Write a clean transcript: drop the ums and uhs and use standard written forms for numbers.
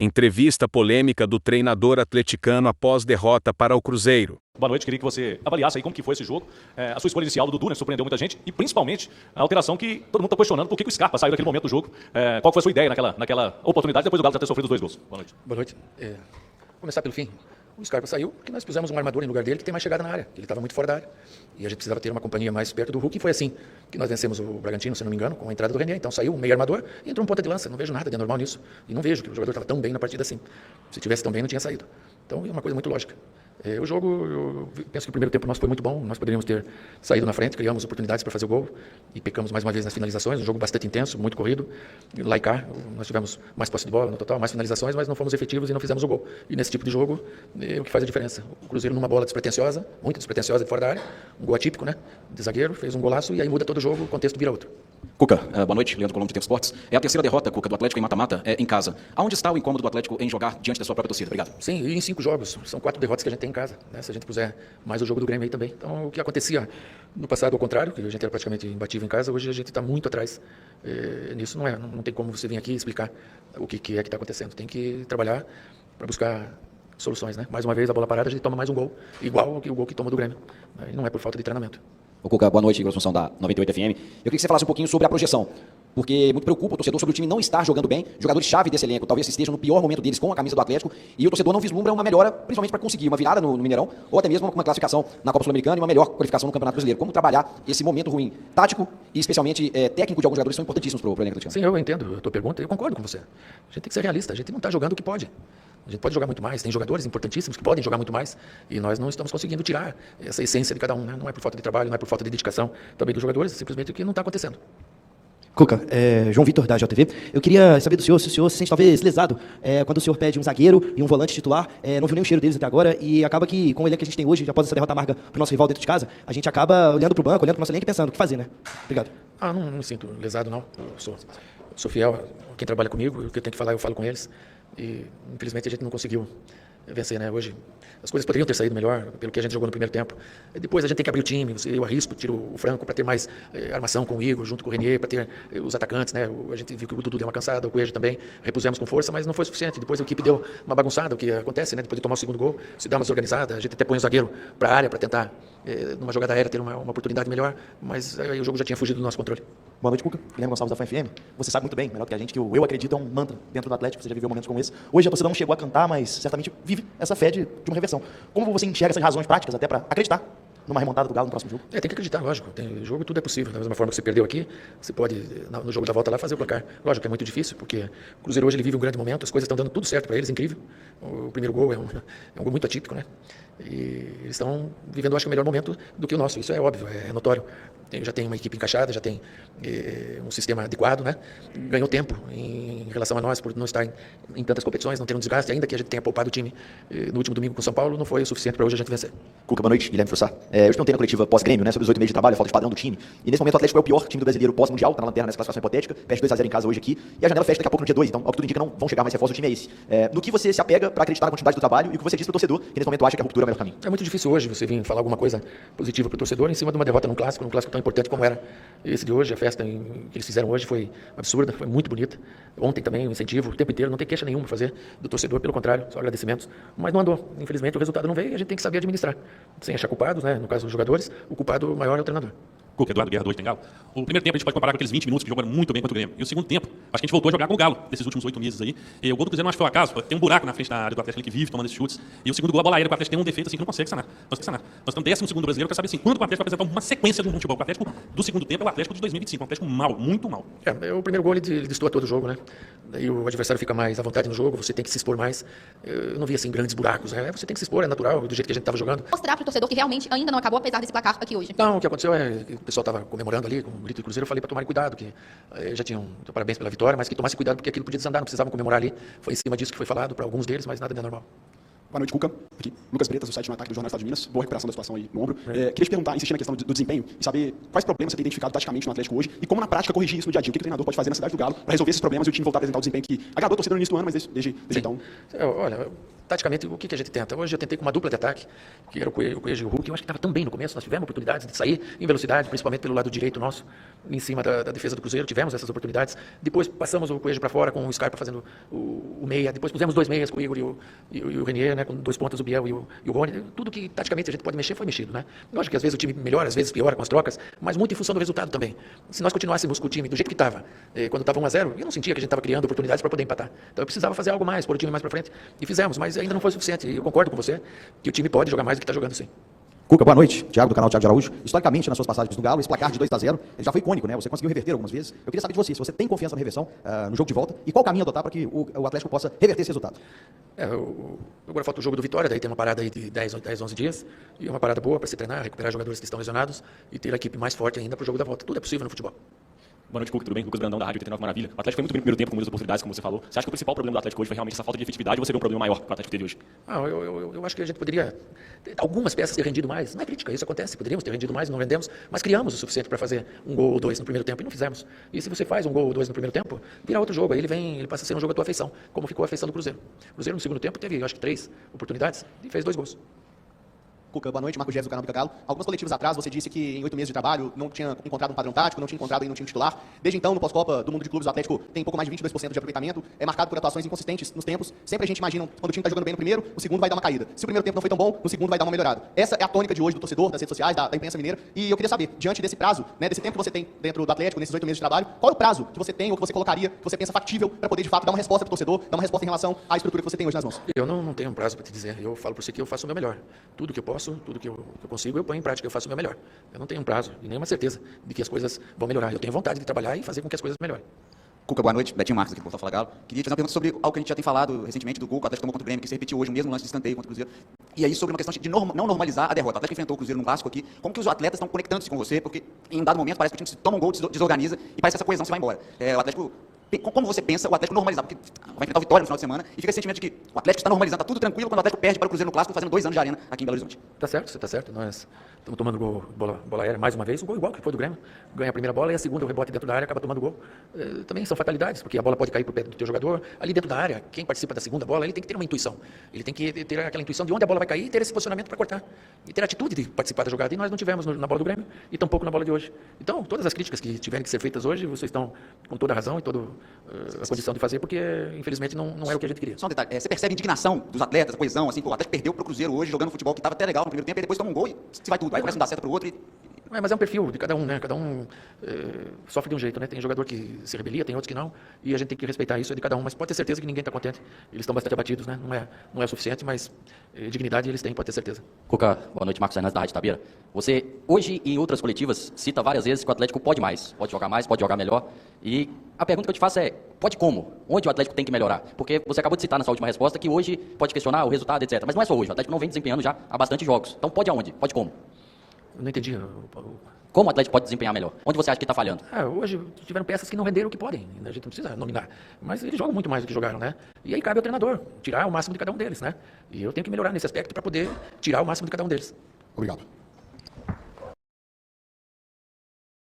Entrevista polêmica do treinador atleticano após derrota para o Cruzeiro. Boa noite, queria que você avaliasse aí como que foi esse jogo. A sua escolha inicial do Dudu, né, surpreendeu muita gente. E principalmente a alteração que todo mundo está questionando por que o Scarpa saiu naquele momento do jogo. Qual foi a sua ideia naquela oportunidade, depois do Galo já ter sofrido os 2 gols? Boa noite. Boa noite. Começar pelo fim. O Scarpa saiu porque nós pusemos um armador em lugar dele que tem mais chegada na área. Ele estava muito fora da área. E a gente precisava ter uma companhia mais perto do Hulk. E foi assim que nós vencemos o Bragantino, se não me engano, com a entrada do René. Então saiu um meio armador e entrou um ponta de lança. Não vejo nada de anormal nisso. E não vejo que o jogador estava tão bem na partida assim. Se tivesse tão bem, não tinha saído. Então é uma coisa muito lógica. O jogo, eu penso que o primeiro tempo nosso foi muito bom. Nós poderíamos ter saído na frente, criamos oportunidades para fazer o gol e pecamos mais uma vez nas finalizações. Um jogo bastante intenso, muito corrido. Lá e cá, nós tivemos mais posse de bola no total, mais finalizações, mas não fomos efetivos e não fizemos o gol. E nesse tipo de jogo, é o que faz a diferença. O Cruzeiro numa bola despretensiosa, muito despretensiosa de fora da área, um gol atípico, né? De zagueiro, fez um golaço e aí muda todo o jogo, o contexto vira outro. Cuca, boa noite, Leandro Colombo de Tempo Esportes. É a terceira derrota, Cuca, do Atlético em mata-mata em casa. Aonde está o incômodo do Atlético em jogar diante da sua própria torcida? Obrigado. Sim, e em 5 jogos. São 4 derrotas que a gente tem em casa, né? Se a gente puser mais o jogo do Grêmio aí também. Então, o que acontecia no passado, ao contrário, que a gente era praticamente imbatível em casa, hoje a gente está muito atrás nisso. Não tem como você vir aqui explicar o que é que está acontecendo. Tem que trabalhar para buscar soluções, né? Mais uma vez, a bola parada, a gente toma mais um gol, igual o gol que toma do Grêmio. E não é por falta de treinamento. Ô Cuca, boa noite, Igor Assunção da 98 FM. Eu queria que você falasse um pouquinho sobre a projeção, porque muito preocupa o torcedor sobre o time não estar jogando bem. Jogadores-chave desse elenco talvez estejam no pior momento deles com a camisa do Atlético e o torcedor não vislumbra uma melhora, principalmente para conseguir uma virada no Mineirão ou até mesmo uma classificação na Copa Sul-Americana e uma melhor qualificação no Campeonato Brasileiro. Como trabalhar esse momento ruim tático e especialmente técnico de alguns jogadores que são importantíssimos para o elenco atleticano? Sim, eu entendo a tua pergunta e eu concordo com você. A gente tem que ser realista, a gente não está jogando o que pode. A gente pode jogar muito mais, tem jogadores importantíssimos que podem jogar muito mais e nós não estamos conseguindo tirar essa essência de cada um, né? Não é por falta de trabalho, não é por falta de dedicação também dos jogadores, simplesmente o que não está acontecendo. Cuca, João Vitor da JTV, eu queria saber do senhor se o senhor se sente talvez lesado quando o senhor pede um zagueiro e um volante titular, não viu nem o cheiro deles até agora e acaba que com o elenco que a gente tem hoje, após essa derrota amarga para o nosso rival dentro de casa, a gente acaba olhando para o banco, olhando para o nosso elenco e pensando o que fazer, né? Obrigado. Não me sinto lesado, não. Eu sou fiel a quem trabalha comigo, o que eu tenho que falar eu falo com eles. E infelizmente a gente não conseguiu vencer, né? Hoje as coisas poderiam ter saído melhor pelo que a gente jogou no primeiro tempo. E depois a gente tem que abrir o time, eu arrisco, tiro o Franco para ter mais armação com o Igor, junto com o Renier, para ter os atacantes, né? A gente viu que o Dudu deu uma cansada, o Coelho também, repusemos com força, mas não foi suficiente. Depois a equipe deu uma bagunçada, o que acontece, né? Depois de tomar o segundo gol, se dá uma desorganizada, a gente até põe o zagueiro para a área para tentar, numa jogada aérea, ter uma oportunidade melhor, mas aí o jogo já tinha fugido do nosso controle. Boa noite, Cuca. Guilherme Gonçalves da FFM. Você sabe muito bem, melhor do que a gente, que o eu acredito é um mantra dentro do Atlético, você já viveu momentos como esse. Hoje a torcida não chegou a cantar, mas certamente vive essa fé de uma reversão. Como você enxerga essas razões práticas até para acreditar numa remontada do Galo no próximo jogo? Tem que acreditar, lógico. Tem jogo, tudo é possível. Da mesma forma que você perdeu aqui, você pode, no jogo da volta lá, fazer o placar. Lógico que é muito difícil, porque o Cruzeiro hoje ele vive um grande momento, as coisas estão dando tudo certo para eles, incrível. O primeiro gol é um gol muito atípico, né? E eles estão vivendo, acho que, o melhor momento do que o nosso. Isso é óbvio, é notório. Já tem uma equipe encaixada, já tem um sistema adequado, né? Ganhou tempo em relação a nós por não estar em tantas competições, não ter um desgaste, ainda que a gente tenha poupado o time no último domingo com o São Paulo, não foi o suficiente para hoje a gente vencer. Cuca, boa noite, Guilherme Frussá. Hoje perguntei na coletiva pós-Grêmio, né, sobre os 8 meses de trabalho, a falta de padrão do time. E nesse momento o Atlético é o pior time do brasileiro pós-mundial, tá na lanterna nessa classificação hipotética, perde 2-0 em casa hoje aqui, e a janela fecha daqui a pouco no dia 2, então ao que tudo indica não vão chegar mais reforços, o time é esse. No que você se apega para acreditar na continuidade do trabalho e o que você diz pro torcedor, que nesse momento acha que a ruptura é o melhor caminho? É muito difícil hoje você vir falar alguma coisa positiva pro torcedor em cima de uma derrota num clássico tão importante como era esse de hoje. A festa que eles fizeram hoje foi absurda, foi muito bonita. Ontem também, o incentivo, o tempo inteiro, não tem queixa nenhuma a fazer do torcedor, pelo contrário, só agradecimentos. Mas não andou. Infelizmente, o resultado não veio e a gente tem que saber administrar. Sem achar culpados, né? No caso dos jogadores, o culpado maior é o treinador. Cuca, Eduardo Guerra, 2 tem Galo. O primeiro tempo a gente pode comparar com aqueles 20 minutos que jogaram muito bem contra o Grêmio. E o segundo tempo, acho que a gente voltou a jogar com o Galo nesses últimos 8 meses aí. E o gol do Cruzeiro não acho que foi um acaso. Tem um buraco na frente da área do Atlético que vive tomando esses chutes. E o segundo gol, a bola aérea, o Atlético tem um defeito assim que não consegue sanar. Nós estamos 12º brasileiro, eu quero saber assim, quando o Atlético vai apresentar uma sequência de um futebol. O Atlético do segundo tempo é o Atlético de 2025, um Atlético mal, muito mal. O primeiro gol ele destoa todo o jogo, né? Daí o adversário fica mais à vontade no jogo, você tem que se expor mais. Eu não vi assim grandes buracos, né? Você tem que se expor, é natural, do jeito que a gente estava jogando. Mostrar para o torcedor que realmente ainda não acabou, apesar desse placar aqui hoje. Não, o que aconteceu é que o pessoal estava comemorando ali com o grito do Cruzeiro, eu falei para tomar cuidado, que já tinham parabéns pela vitória, mas que tomasse cuidado porque aquilo podia desandar, não precisavam comemorar ali. Foi em cima disso que foi falado para alguns deles, mas nada de anormal. Boa noite, Cuca. Aqui, Lucas Bretas, do site No Ataque do Jornal do Estado de Minas. Boa recuperação da situação aí no ombro. Queria te perguntar, insistir na questão do desempenho e saber quais problemas você tem identificado taticamente no Atlético hoje e como na prática corrigir isso no dia a dia. O que o treinador pode fazer na cidade do Galo para resolver esses problemas e o time voltar a apresentar o desempenho que agradou a torcida no início do ano, mas desde então... Olha, taticamente, o que a gente tenta? Hoje eu tentei com uma dupla de ataque, que era o Coelho e o Hulk. Eu acho que estava tão bem no começo, nós tivemos oportunidades de sair em velocidade, principalmente pelo lado direito nosso, em cima da defesa do Cruzeiro, tivemos essas oportunidades. Depois passamos o Coelho para fora, com o Scarpa fazendo o meia. Depois pusemos 2 meias, com o Igor e o Renier, né, com 2 pontas, o Biel e o Rony. Tudo que taticamente a gente pode mexer, foi mexido, né? Eu acho que às vezes o time melhora, às vezes piora com as trocas, mas muito em função do resultado também. Se nós continuássemos com o time do jeito que estava, quando estava 1-0, eu não sentia que a gente estava criando oportunidades para poder empatar. Então eu precisava fazer algo mais, pôr o time mais para frente, e fizemos, mas ainda não foi suficiente. E eu concordo com você que o time pode jogar mais do que está jogando, sim. Cuca, boa noite. Thiago, do canal Thiago de Araújo. Historicamente, nas suas passagens do Galo, esse placar de 2-0, ele já foi icônico, né? Você conseguiu reverter algumas vezes. Eu queria saber de você, se você tem confiança na reversão, no jogo de volta, e qual caminho adotar para que o Atlético possa reverter esse resultado. Agora falta o jogo do Vitória, daí tem uma parada aí de 10, 11 dias, e é uma parada boa para se treinar, recuperar jogadores que estão lesionados, e ter a equipe mais forte ainda para o jogo da volta. Tudo é possível no futebol. Boa noite, Cuca, tudo bem? Lucas Brandão, da Rádio 89 Maravilha. O Atlético foi muito bem no primeiro tempo, com muitas oportunidades, como você falou. Você acha que o principal problema do Atlético hoje foi realmente essa falta de efetividade, ou você vê um problema maior que o Atlético teve hoje? Eu acho que a gente poderia, algumas peças, ter rendido mais. Não é crítica, isso acontece. Poderíamos ter rendido mais, não rendemos, mas criamos o suficiente para fazer um gol ou 2 no primeiro tempo e não fizemos. E se você faz um gol ou 2 no primeiro tempo, vira outro jogo. Aí ele passa a ser um jogo à tua afeição, como ficou a afeição do Cruzeiro. O Cruzeiro no segundo tempo teve, acho que 3 oportunidades e fez 2 gols. Cuca, boa noite, Marcos Jefferson do canal Bica Galo. Algumas coletivas atrás você disse que em 8 meses de trabalho não tinha encontrado um padrão tático, não tinha encontrado ainda um time titular. Desde então, no pós-Copa do Mundo de Clubes, o Atlético tem pouco mais de 22% de aproveitamento, é marcado por atuações inconsistentes nos tempos. Sempre a gente imagina, quando o time está jogando bem no primeiro, o segundo vai dar uma caída. Se o primeiro tempo não foi tão bom, no segundo vai dar uma melhorada. Essa é a tônica de hoje do torcedor, das redes sociais, da imprensa mineira. E eu queria saber, diante desse prazo, né, desse tempo que você tem dentro do Atlético, nesses 8 meses de trabalho, qual é o prazo que você tem ou que você colocaria, que você pensa factível para poder, de fato, dar uma resposta para o torcedor, dar uma resposta em relação à estrutura que você tem hoje nas mãos? Eu não tenho um prazo para te dizer. Eu falo por si que eu faço o meu melhor. Tudo que eu posso, tudo que eu consigo, eu ponho em prática, eu faço o meu melhor. Eu não tenho um prazo e nenhuma certeza de que as coisas vão melhorar. Eu tenho vontade de trabalhar e fazer com que as coisas melhorem. Cuca, boa noite. Betinho Marcos aqui do Portal Fala Galo. Queria te fazer uma pergunta sobre algo que a gente já tem falado recentemente do gol que o Atlético tomou contra o Grêmio, que se repetiu hoje, o mesmo lance de escanteio contra o Cruzeiro. E aí sobre uma questão de não normalizar a derrota. O Atlético enfrentou o Cruzeiro no clássico aqui. Como que os atletas estão conectando-se com você? Porque em um dado momento parece que o time toma um gol, desorganiza e parece que essa coesão se vai embora. O Atlético... Como você pensa o Atlético normalizar? Porque vai enfrentar o Vitória no final de semana e fica esse sentimento de que o Atlético está normalizando, está tudo tranquilo quando o Atlético perde para o Cruzeiro no Clássico, fazendo 2 anos de arena aqui em Belo Horizonte. Tá certo, você está certo. Nós estamos tomando gol, bola aérea mais uma vez, um gol igual que foi do Grêmio. Ganha a primeira bola e a segunda, o rebote dentro da área, acaba tomando gol. Também são fatalidades, porque a bola pode cair para o pé do teu jogador. Ali dentro da área, quem participa da segunda bola, ele tem que ter uma intuição. Ele tem que ter aquela intuição de onde a bola vai cair e ter esse posicionamento para cortar. E ter a atitude de participar da jogada. E nós não tivemos na bola do Grêmio e tampouco na bola de hoje. Então, todas as críticas que tiverem que ser feitas hoje, vocês estão com toda a razão e toda a condição de fazer, porque infelizmente não é o que a gente queria. Só um detalhe, você percebe a indignação dos atletas, a coesão, assim, que o Atlético perdeu para o Cruzeiro hoje, jogando futebol que estava até legal no primeiro tempo, e depois toma um gol e se vai tudo, aí começa a não dar certo para o outro Mas é um perfil de cada um, né? Cada um sofre de um jeito, né? Tem jogador que se rebelia, tem outros que não, e a gente tem que respeitar isso de cada um, mas pode ter certeza que ninguém está contente. Eles estão bastante abatidos, né? Não é o suficiente, mas dignidade eles têm, pode ter certeza. Cuca, boa noite, Marcos Fernandes da Rádio Tabeira. Você, hoje e em outras coletivas, cita várias vezes que o Atlético pode mais, pode jogar melhor, e a pergunta que eu te faço é, pode como? Onde o Atlético tem que melhorar? Porque você acabou de citar na sua última resposta que hoje pode questionar o resultado, etc. Mas não é só hoje, o Atlético não vem desempenhando já há bastante jogos. Então pode aonde? Pode como? Eu não entendi. Como o Atlético pode desempenhar melhor? Onde você acha que está falhando? Hoje tiveram peças que não renderam o que podem, a gente não precisa nominar, mas eles jogam muito mais do que jogaram, né? E aí cabe ao treinador tirar o máximo de cada um deles, né? E eu tenho que melhorar nesse aspecto para poder tirar o máximo de cada um deles. Obrigado.